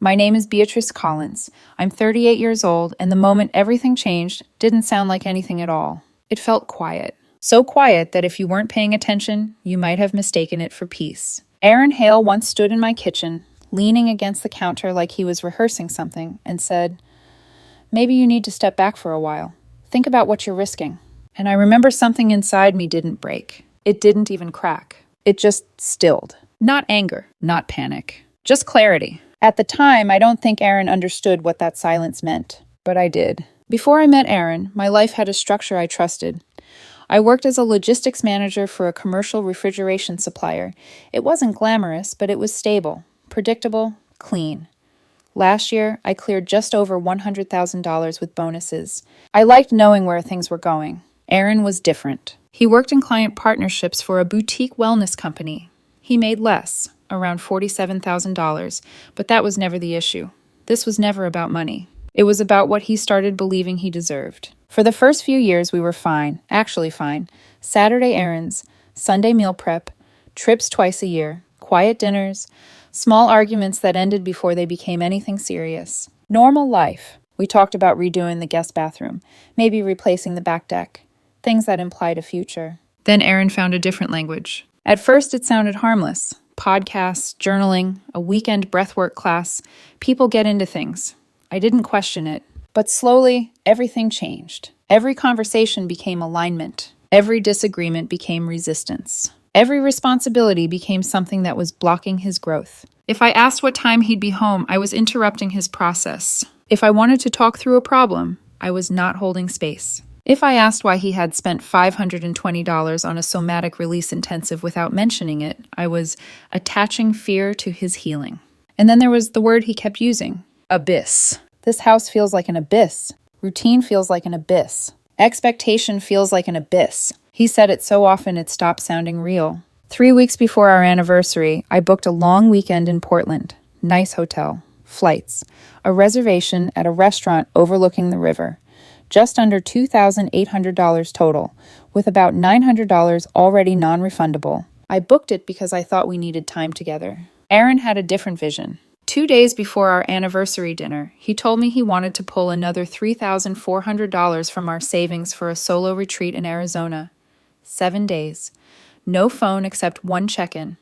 My name is Beatrice Collins. I'm 38 years old, and the moment everything changed didn't sound like anything at all. It felt quiet. So quiet that if you weren't paying attention, you might have mistaken it for peace. Aaron Hale once stood in my kitchen, leaning against the counter like he was rehearsing something, and said, "Maybe you need to step back for a while. Think about what you're risking." And I remember something inside me didn't break. It didn't even crack. It just stilled. Not anger, not panic, just clarity. At the time, I don't think Aaron understood what that silence meant, but I did. Before I met Aaron, my life had a structure I trusted. I worked as a logistics manager for a commercial refrigeration supplier. It wasn't glamorous, but it was stable, predictable, clean. Last year, I cleared just over $100,000 with bonuses. I liked knowing where things were going. Aaron was different. He worked in client partnerships for a boutique wellness company. He made less, around $47,000, but that was never the issue. This was never about money. It was about what he started believing he deserved. For the first few years, we were fine, actually fine. Saturday errands, Sunday meal prep, trips twice a year, quiet dinners, small arguments that ended before they became anything serious. Normal life. We talked about redoing the guest bathroom, maybe replacing the back deck, things that implied a future. Then Aaron found a different language. At first, it sounded harmless. Podcasts, journaling, a weekend breathwork class. People get into things. I didn't question it. But slowly, everything changed. Every conversation became alignment. Every disagreement became resistance. Every responsibility became something that was blocking his growth. If I asked what time he'd be home, I was interrupting his process. If I wanted to talk through a problem, I was not holding space. If I asked why he had spent $520 on a somatic release intensive without mentioning it, I was attaching fear to his healing. And then there was the word he kept using, abyss. This house feels like an abyss. Routine feels like an abyss. Expectation feels like an abyss. He said it so often it stopped sounding real. 3 weeks before our anniversary, I booked a long weekend in Portland. Nice hotel, flights, a reservation at a restaurant overlooking the river. Just under $2,800 total, with about $900 already non-refundable. I booked it because I thought we needed time together. Aaron had a different vision. 2 days before our anniversary dinner, he told me he wanted to pull another $3,400 from our savings for a solo retreat in Arizona. 7 days. No phone except one check-in.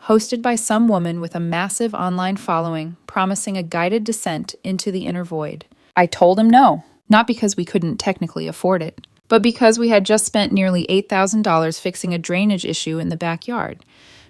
Hosted by some woman with a massive online following, promising a guided descent into the inner void. I told him no. Not because we couldn't technically afford it, but because we had just spent nearly $8,000 fixing a drainage issue in the backyard.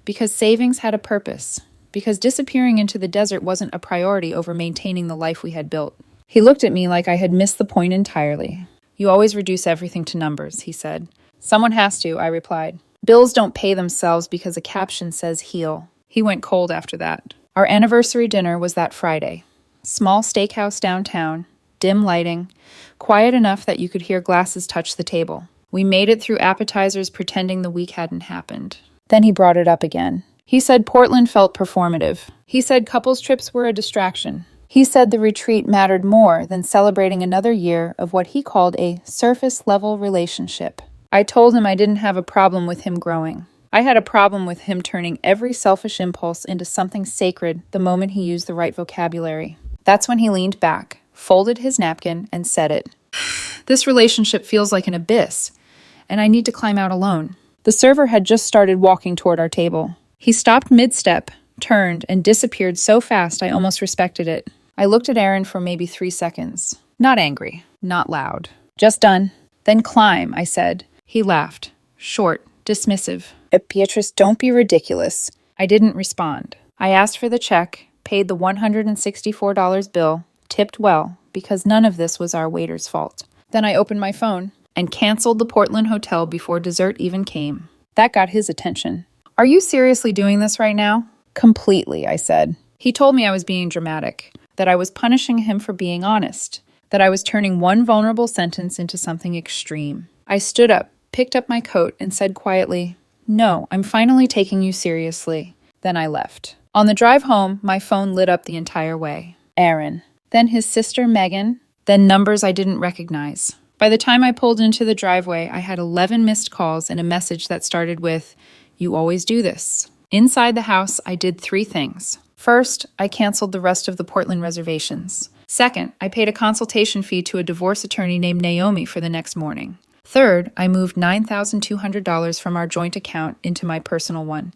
Because savings had a purpose. Because disappearing into the desert wasn't a priority over maintaining the life we had built. He looked at me like I had missed the point entirely. "You always reduce everything to numbers," he said. "Someone has to," I replied. "Bills don't pay themselves because a caption says heal." He went cold after that. Our anniversary dinner was that Friday. Small steakhouse downtown. Dim lighting, quiet enough that you could hear glasses touch the table. We made it through appetizers pretending the week hadn't happened. Then he brought it up again. He said Portland felt performative. He said couples trips were a distraction. He said the retreat mattered more than celebrating another year of what he called a surface-level relationship. I told him I didn't have a problem with him growing. I had a problem with him turning every selfish impulse into something sacred the moment he used the right vocabulary. That's when he leaned back, folded his napkin, and said it. "This relationship feels like an abyss, and I need to climb out alone." The server had just started walking toward our table. He stopped mid-step, turned, and disappeared so fast I almost respected it. I looked at Aaron for maybe 3 seconds. Not angry, not loud. "Just done." "Then climb," I said. He laughed, short, dismissive. "Beatrice, don't be ridiculous." I didn't respond. I asked for the check, paid the $164 bill, tipped well, because none of this was our waiter's fault. Then I opened my phone and canceled the Portland hotel before dessert even came. That got his attention. "Are you seriously doing this right now?" "Completely," I said. He told me I was being dramatic, that I was punishing him for being honest, that I was turning one vulnerable sentence into something extreme. I stood up, picked up my coat, and said quietly, "No, I'm finally taking you seriously." Then I left. On the drive home, my phone lit up the entire way. Aaron. Then his sister Megan, then numbers I didn't recognize. By the time I pulled into the driveway, I had 11 missed calls and a message that started with, "You always do this." Inside the house, I did 3 things. First, I canceled the rest of the Portland reservations. Second, I paid a consultation fee to a divorce attorney named Naomi for the next morning. Third, I moved $9,200 from our joint account into my personal one,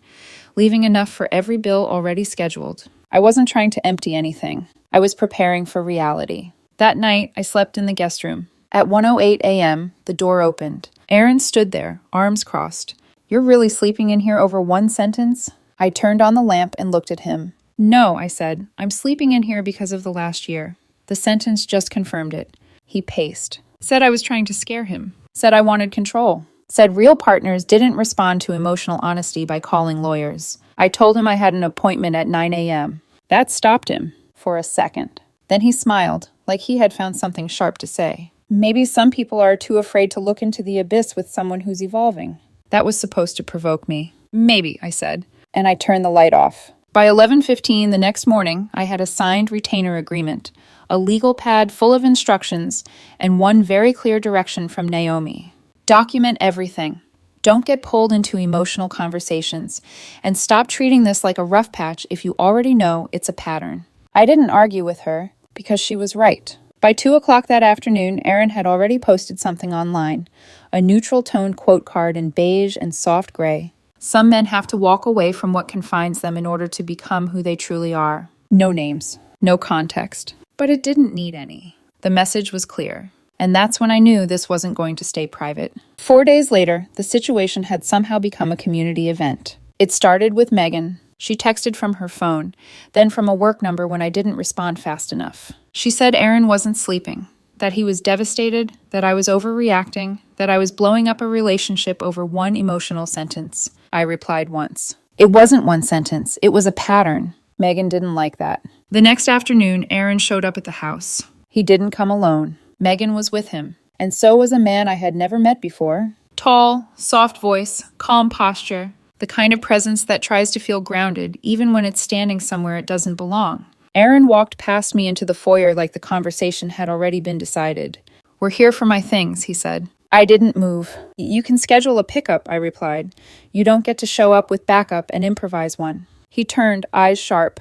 leaving enough for every bill already scheduled. I wasn't trying to empty anything. I was preparing for reality. That night, I slept in the guest room. At 1:08 a.m., the door opened. Aaron stood there, arms crossed. "You're really sleeping in here over one sentence?" I turned on the lamp and looked at him. "No," I said. "I'm sleeping in here because of the last year." The sentence just confirmed it. He paced. Said I was trying to scare him. Said I wanted control. Said real partners didn't respond to emotional honesty by calling lawyers. I told him I had an appointment at 9 a.m. That stopped him for a second. Then he smiled, like he had found something sharp to say. "Maybe some people are too afraid to look into the abyss with someone who's evolving." That was supposed to provoke me. "Maybe," I said, and I turned the light off. By 11:15 the next morning, I had a signed retainer agreement, a legal pad full of instructions, and one very clear direction from Naomi. Document everything. Don't get pulled into emotional conversations, and stop treating this like a rough patch if you already know it's a pattern. I didn't argue with her, because she was right. By 2 o'clock that afternoon, Aaron had already posted something online, a neutral-toned quote card in beige and soft gray. Some men have to walk away from what confines them in order to become who they truly are. No names, no context. But it didn't need any. The message was clear. And that's when I knew this wasn't going to stay private. 4 days later, the situation had somehow become a community event. It started with Megan. She texted from her phone, then from a work number when I didn't respond fast enough. She said Aaron wasn't sleeping, that he was devastated, that I was overreacting, that I was blowing up a relationship over one emotional sentence. I replied once. It wasn't one sentence, it was a pattern. Megan didn't like that. The next afternoon, Aaron showed up at the house. He didn't come alone. Megan was with him, and so was a man I had never met before. Tall, soft voice, calm posture, the kind of presence that tries to feel grounded even when it's standing somewhere it doesn't belong. Aaron walked past me into the foyer like the conversation had already been decided. "We're here for my things," he said. I didn't move. "You can schedule a pickup," I replied. "You don't get to show up with backup and improvise one." He turned, eyes sharp.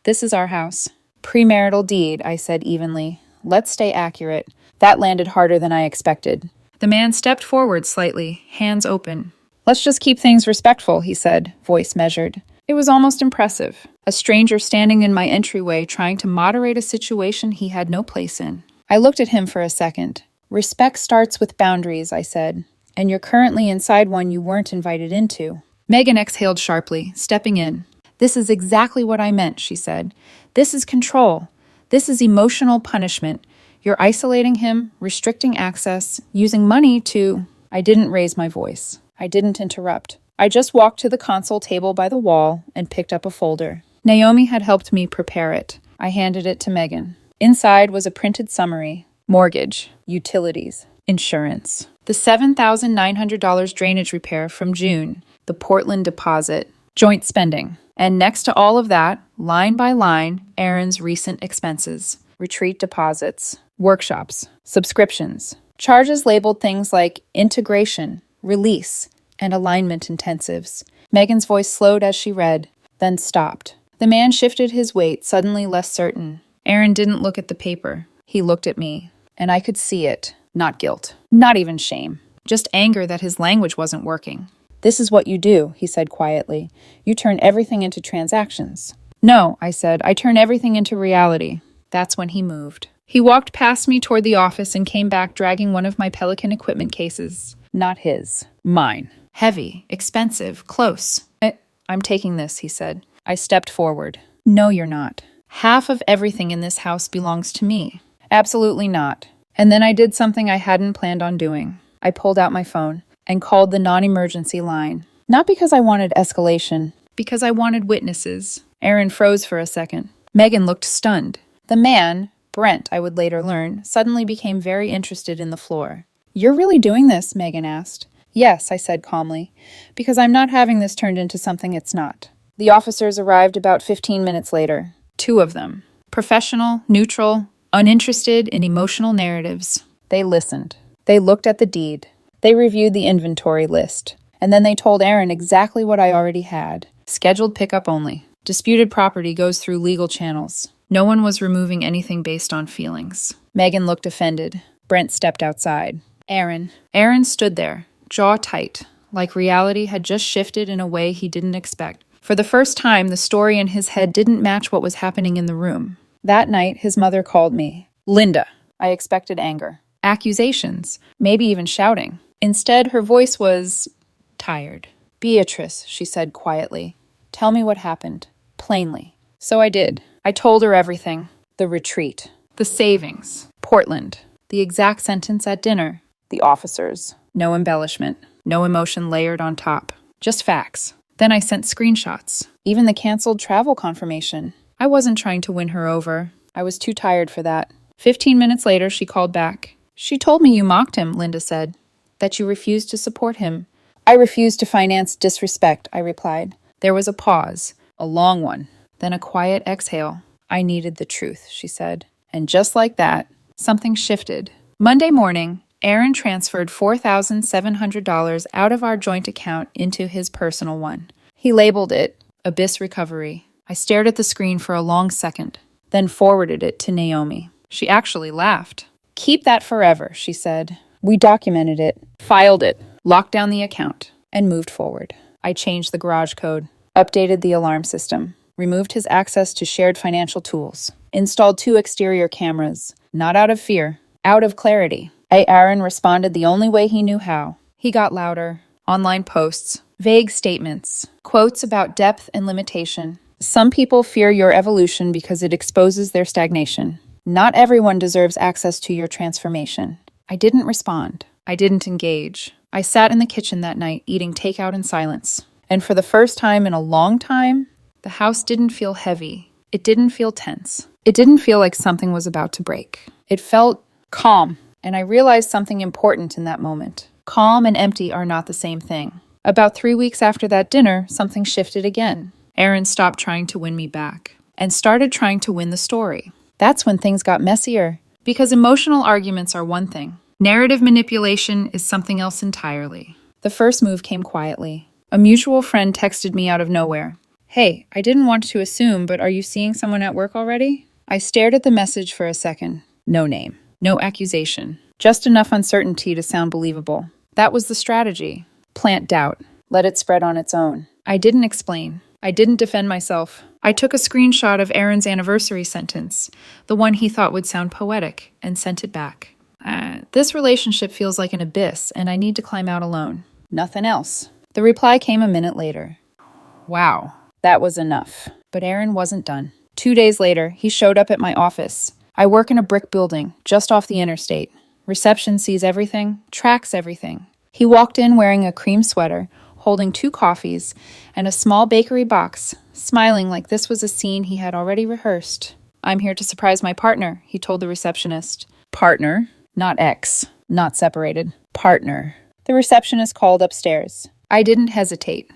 "This is our house." "Premarital deed," I said evenly. "Let's stay accurate." That landed harder than I expected. The man stepped forward slightly, hands open. "Let's just keep things respectful," he said, voice measured. It was almost impressive. A stranger standing in my entryway trying to moderate a situation he had no place in. I looked at him for a second. "Respect starts with boundaries," I said. "And you're currently inside one you weren't invited into." Megan exhaled sharply, stepping in. "This is exactly what I meant," she said. "This is control. This is emotional punishment. You're isolating him, restricting access, using money to—" I didn't raise my voice. I didn't interrupt. I just walked to the console table by the wall and picked up a folder. Naomi had helped me prepare it. I handed it to Megan. Inside was a printed summary. Mortgage, utilities, insurance. The $7,900 drainage repair from June, the Portland deposit, joint spending. And next to all of that, line by line, Aaron's recent expenses. Retreat deposits, workshops, subscriptions. Charges labeled things like integration, release, and alignment intensives. Megan's voice slowed as she read, then stopped. The man shifted his weight, suddenly less certain. Aaron didn't look at the paper. He looked at me. And I could see it. Not guilt. Not even shame. Just anger that his language wasn't working. "This is what you do," he said quietly. "You turn everything into transactions." "No," I said. "I turn everything into reality." That's when he moved. He walked past me toward the office and came back dragging one of my Pelican equipment cases. Not his. Mine. Heavy. Expensive. Close. "I'm taking this," he said. I stepped forward. "No, you're not. Half of everything in this house belongs to me." "Absolutely not." And then I did something I hadn't planned on doing. I pulled out my phone and called the non-emergency line. Not because I wanted escalation, because I wanted witnesses. Aaron froze for a second. Megan looked stunned. The man, Brent, I would later learn, suddenly became very interested in the floor. "You're really doing this?" Megan asked. "Yes," I said calmly, "because I'm not having this turned into something it's not." The officers arrived about 15 minutes later. 2 of them. Professional, neutral, uninterested in emotional narratives. They listened. They looked at the deed. They reviewed the inventory list. And then they told Aaron exactly what I already had. Scheduled pickup only. Disputed property goes through legal channels. No one was removing anything based on feelings. Megan looked offended. Brent stepped outside. Aaron stood there, jaw tight, like reality had just shifted in a way he didn't expect. For the first time, the story in his head didn't match what was happening in the room. That night, his mother called me. Linda. I expected anger. Accusations. Maybe even shouting. Instead, her voice was tired. Beatrice, she said quietly. Tell me what happened. Plainly. So I did. I told her everything. The retreat. The savings. Portland. The exact sentence at dinner. The officers. No embellishment. No emotion layered on top. Just facts. Then I sent screenshots. Even the canceled travel confirmation. I wasn't trying to win her over. I was too tired for that. 15 minutes later, she called back. She told me you mocked him, Linda said. That you refused to support him. I refused to finance disrespect, I replied. There was a pause. A long one. Then a quiet exhale. I needed the truth, she said. And just like that, something shifted. Monday morning, Aaron transferred $4,700 out of our joint account into his personal one. He labeled it Abyss Recovery. I stared at the screen for a long second, then forwarded it to Naomi. She actually laughed. Keep that forever, she said. We documented it, filed it, locked down the account, and moved forward. I changed the garage code, updated the alarm system, removed his access to shared financial tools, installed 2 exterior cameras, not out of fear, out of clarity. Aaron responded the only way he knew how. He got louder. Online posts, vague statements, quotes about depth and limitation. Some people fear your evolution because it exposes their stagnation. Not everyone deserves access to your transformation. I didn't respond. I didn't engage. I sat in the kitchen that night eating takeout in silence. And for the first time in a long time, the house didn't feel heavy. It didn't feel tense. It didn't feel like something was about to break. It felt calm. And I realized something important in that moment. Calm and empty are not the same thing. About 3 weeks after that dinner, something shifted again. Aaron stopped trying to win me back and started trying to win the story. That's when things got messier. Because emotional arguments are one thing. Narrative manipulation is something else entirely. The first move came quietly. A mutual friend texted me out of nowhere. Hey, I didn't want to assume, but are you seeing someone at work already? I stared at the message for a second. No name. No accusation. Just enough uncertainty to sound believable. That was the strategy. Plant doubt. Let it spread on its own. I didn't explain. I didn't defend myself. I took a screenshot of Aaron's anniversary sentence, the one he thought would sound poetic, and sent it back. This relationship feels like an abyss, and I need to climb out alone. Nothing else. The reply came a minute later. Wow, that was enough. But Aaron wasn't done. 2 days later, he showed up at my office. I work in a brick building, just off the interstate. Reception sees everything, tracks everything. He walked in wearing a cream sweater, holding 2 coffees, and a small bakery box, smiling like this was a scene he had already rehearsed. I'm here to surprise my partner, he told the receptionist. Partner? Not ex. Not separated. Partner. The receptionist called upstairs. I didn't hesitate.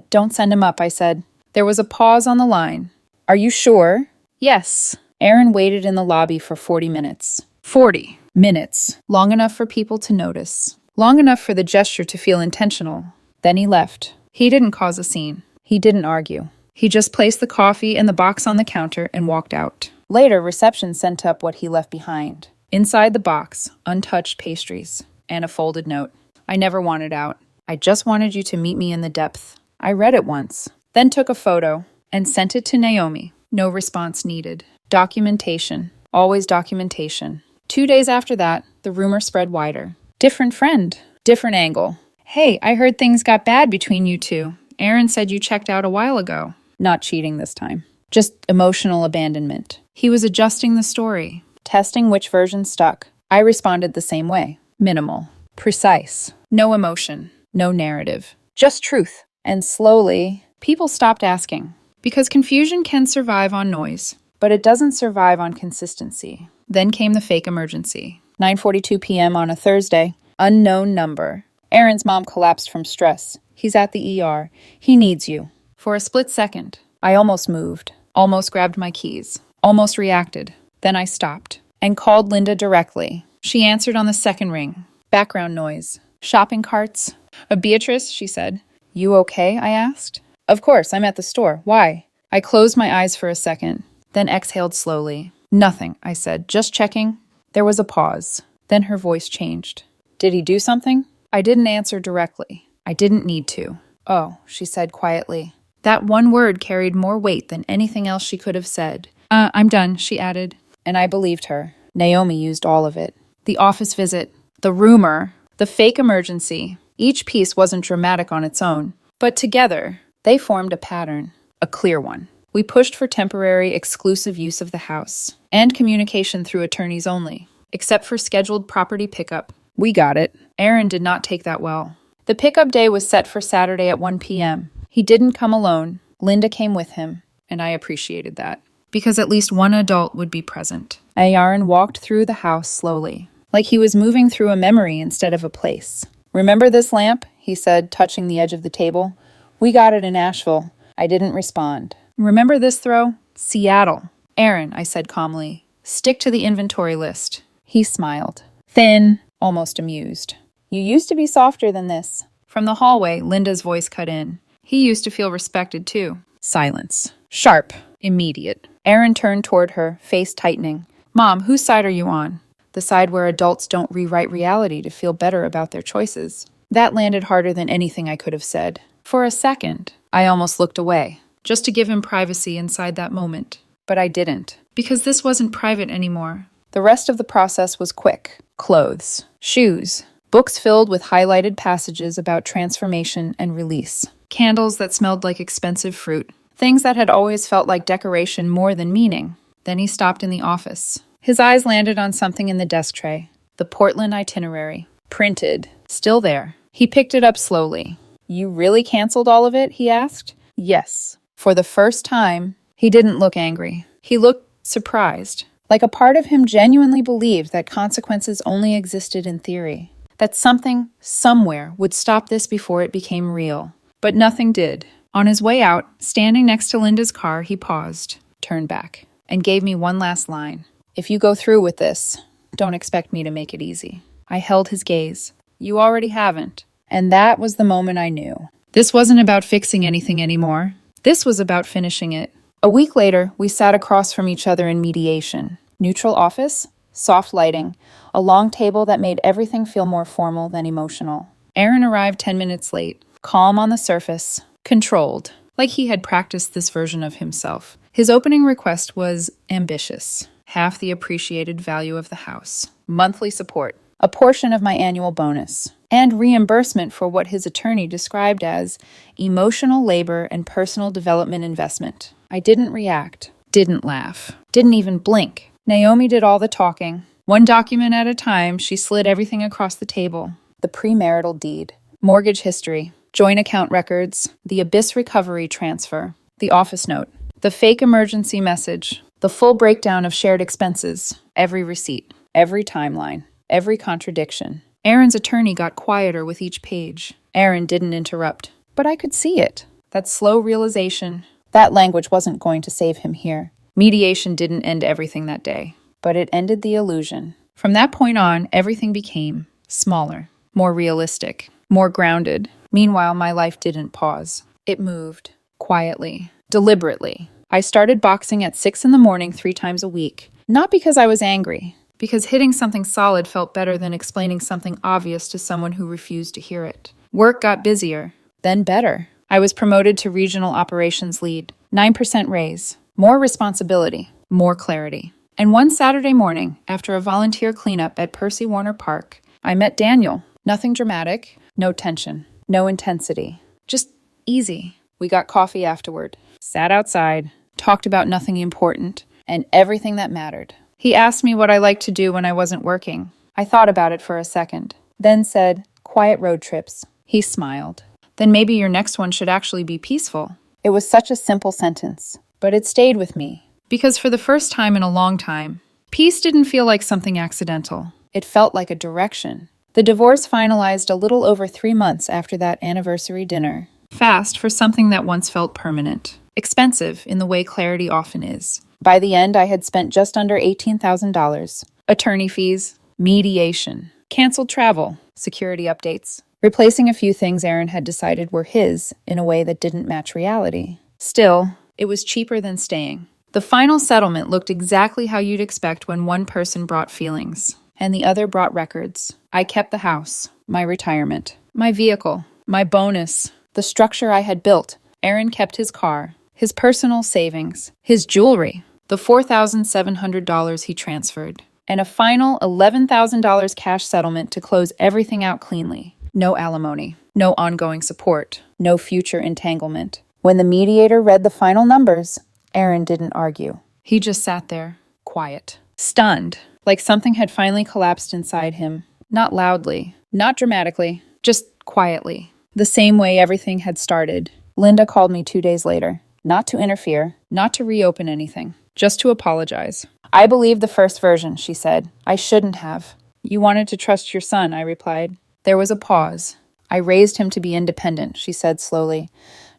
Don't send him up, I said. There was a pause on the line. Are you sure? Yes. Aaron waited in the lobby for 40 minutes. 40 minutes. Long enough for people to notice. Long enough for the gesture to feel intentional. Then he left. He didn't cause a scene. He didn't argue. He just placed the coffee and the box on the counter and walked out. Later, reception sent up what he left behind. Inside the box, untouched pastries and a folded note. I never wanted out. I just wanted you to meet me in the depth. I read it once, then took a photo and sent it to Naomi. No response needed. Documentation. Always documentation. 2 days after that, the rumor spread wider. Different friend. Different angle. Hey, I heard things got bad between you two. Aaron said you checked out a while ago. Not cheating this time. Just emotional abandonment. He was adjusting the story. Testing which version stuck. I responded the same way. Minimal. Precise. No emotion. No narrative. Just truth. And slowly, people stopped asking. Because confusion can survive on noise, but it doesn't survive on consistency. Then came the fake emergency. 9:42 p.m. on a Thursday. Unknown number. Aaron's mom collapsed from stress. He's at the ER. He needs you. For a split second, I almost moved. Almost grabbed my keys. Almost reacted. Then I stopped and called Linda directly. She answered on the second ring. Background noise. Shopping carts. Beatrice, she said. You okay? I asked. Of course, I'm at the store. Why? I closed my eyes for a second, then exhaled slowly. Nothing, I said, just checking. There was a pause. Then her voice changed. Did he do something? I didn't answer directly. I didn't need to. Oh, she said quietly. That one word carried more weight than anything else she could have said. I'm done, she added. And I believed her. Naomi used all of it. The office visit, the rumor, the fake emergency. Each piece wasn't dramatic on its own, but together, they formed a pattern, a clear one. We pushed for temporary, exclusive use of the house, and communication through attorneys only, except for scheduled property pickup. We got it. Aaron did not take that well. The pickup day was set for Saturday at 1 p.m. He didn't come alone. Linda came with him, and I appreciated that, because at least one adult would be present. Aaron walked through the house slowly, like he was moving through a memory instead of a place. Remember this lamp? He said, touching the edge of the table. We got it in Asheville. I didn't respond. Remember this throw? Seattle. Aaron, I said calmly, stick to the inventory list. He smiled. Thin, almost amused. You used to be softer than this. From the hallway, Linda's voice cut in. He used to feel respected too. Silence. Sharp. Immediate. Aaron turned toward her, face tightening. Mom, whose side are you on? The side where adults don't rewrite reality to feel better about their choices. That landed harder than anything I could have said. For a second, I almost looked away, just to give him privacy inside that moment. But I didn't, because this wasn't private anymore. The rest of the process was quick. Clothes, shoes, books filled with highlighted passages about transformation and release, candles that smelled like expensive fruit, things that had always felt like decoration more than meaning. Then he stopped in the office. His eyes landed on something in the desk tray, the Portland itinerary, printed, still there. He picked it up slowly. You really canceled all of it? He asked. Yes. For the first time, he didn't look angry. He looked surprised, like a part of him genuinely believed that consequences only existed in theory, that something, somewhere, would stop this before it became real. But nothing did. On his way out, standing next to Linda's car, he paused, turned back, and gave me one last line. If you go through with this, don't expect me to make it easy. I held his gaze. You already haven't. And that was the moment I knew. This wasn't about fixing anything anymore. This was about finishing it. A week later, we sat across from each other in mediation. Neutral office, soft lighting, a long table that made everything feel more formal than emotional. Aaron arrived 10 minutes late, calm on the surface, controlled, like he had practiced this version of himself. His opening request was ambitious. Half the appreciated value of the house, monthly support, a portion of my annual bonus, and reimbursement for what his attorney described as emotional labor and personal development investment. I didn't react, didn't laugh, didn't even blink. Naomi did all the talking. One document at a time, she slid everything across the table. The premarital deed, mortgage history, joint account records, the Abyss recovery transfer, the office note, the fake emergency message, the full breakdown of shared expenses, every receipt, every timeline, every contradiction. Aaron's attorney got quieter with each page. Aaron didn't interrupt, but I could see it. That slow realization. That language wasn't going to save him here. Mediation didn't end everything that day, but it ended the illusion. From that point on, everything became smaller, more realistic, more grounded. Meanwhile, my life didn't pause. It moved, quietly, deliberately. I started boxing at 6 a.m. 3 times a week. Not because I was angry, because hitting something solid felt better than explaining something obvious to someone who refused to hear it. Work got busier, then better. I was promoted to regional operations lead, 9% raise, more responsibility, more clarity. And one Saturday morning, after a volunteer cleanup at Percy Warner Park, I met Daniel. Nothing dramatic, no tension, no intensity, just easy. We got coffee afterward, sat outside, talked about nothing important, and everything that mattered. He asked me what I liked to do when I wasn't working. I thought about it for a second, then said, quiet road trips. He smiled. Then maybe your next one should actually be peaceful. It was such a simple sentence, but it stayed with me. Because for the first time in a long time, peace didn't feel like something accidental. It felt like a direction. The divorce finalized a little over 3 months after that anniversary dinner. Fast for something that once felt permanent. Expensive in the way clarity often is. By the end, I had spent just under $18,000. Attorney fees, mediation, canceled travel, security updates, replacing a few things Aaron had decided were his in a way that didn't match reality. Still, It was cheaper than staying. The final settlement looked exactly how you'd expect when one person brought feelings, and the other brought records. I kept the house, my retirement, my vehicle, my bonus, the structure I had built. Aaron kept his car, his personal savings, his jewelry, the $4,700 he transferred, and a final $11,000 cash settlement to close everything out cleanly. No alimony, no ongoing support, no future entanglement. When the mediator read the final numbers, Aaron didn't argue. He just sat there, quiet, stunned, like something had finally collapsed inside him. Not loudly, not dramatically, just quietly. The same way everything had started. Linda called me 2 days later. Not to interfere, not to reopen anything, just to apologize. I believed the first version, she said. I shouldn't have. You wanted to trust your son, I replied. There was a pause. I raised him to be independent, she said slowly.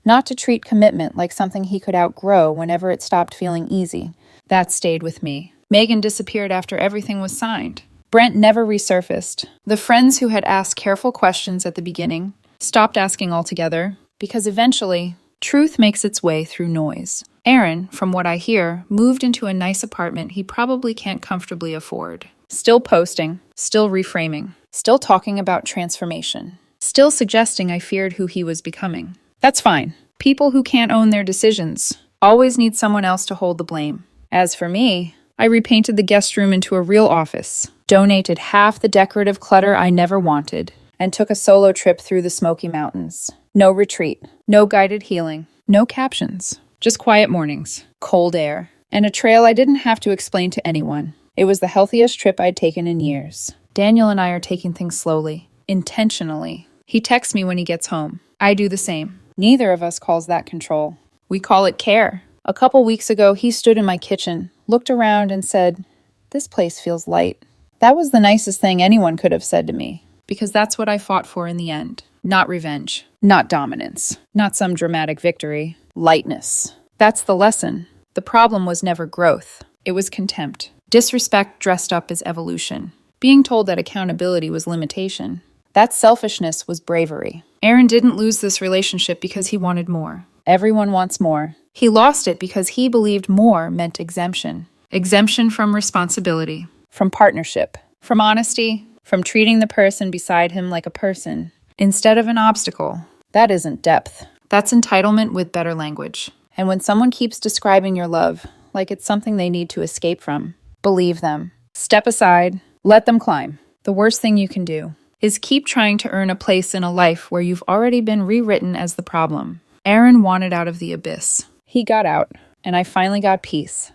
Not to treat commitment like something he could outgrow whenever it stopped feeling easy. That stayed with me. Megan disappeared after everything was signed. Brent never resurfaced. The friends who had asked careful questions at the beginning stopped asking altogether, because eventually, truth makes its way through noise. Aaron, from what I hear, moved into a nice apartment he probably can't comfortably afford. Still posting, still reframing, still talking about transformation, still suggesting I feared who he was becoming. That's fine. People who can't own their decisions always need someone else to hold the blame. As for me, I repainted the guest room into a real office, donated half the decorative clutter I never wanted, and took a solo trip through the Smoky Mountains. No retreat, no guided healing, no captions, just quiet mornings, cold air, and a trail I didn't have to explain to anyone. It was the healthiest trip I'd taken in years. Daniel and I are taking things slowly, intentionally. He texts me when he gets home. I do the same. Neither of us calls that control. We call it care. A couple weeks ago, he stood in my kitchen, looked around, and said, "This place feels light." That was the nicest thing anyone could have said to me, because that's what I fought for in the end. Not revenge, not dominance, not some dramatic victory. Lightness. That's the lesson. The problem was never growth. It was contempt. Disrespect dressed up as evolution. Being told that accountability was limitation. That selfishness was bravery. Aaron didn't lose this relationship because he wanted more. Everyone wants more. He lost it because he believed more meant exemption. Exemption from responsibility, from partnership, from honesty, from treating the person beside him like a person instead of an obstacle. That isn't depth. That's entitlement with better language. And when someone keeps describing your love like it's something they need to escape from, believe them. Step aside. Let them climb. The worst thing you can do is keep trying to earn a place in a life where you've already been rewritten as the problem. Aaron wanted out of the abyss. He got out, and I finally got peace.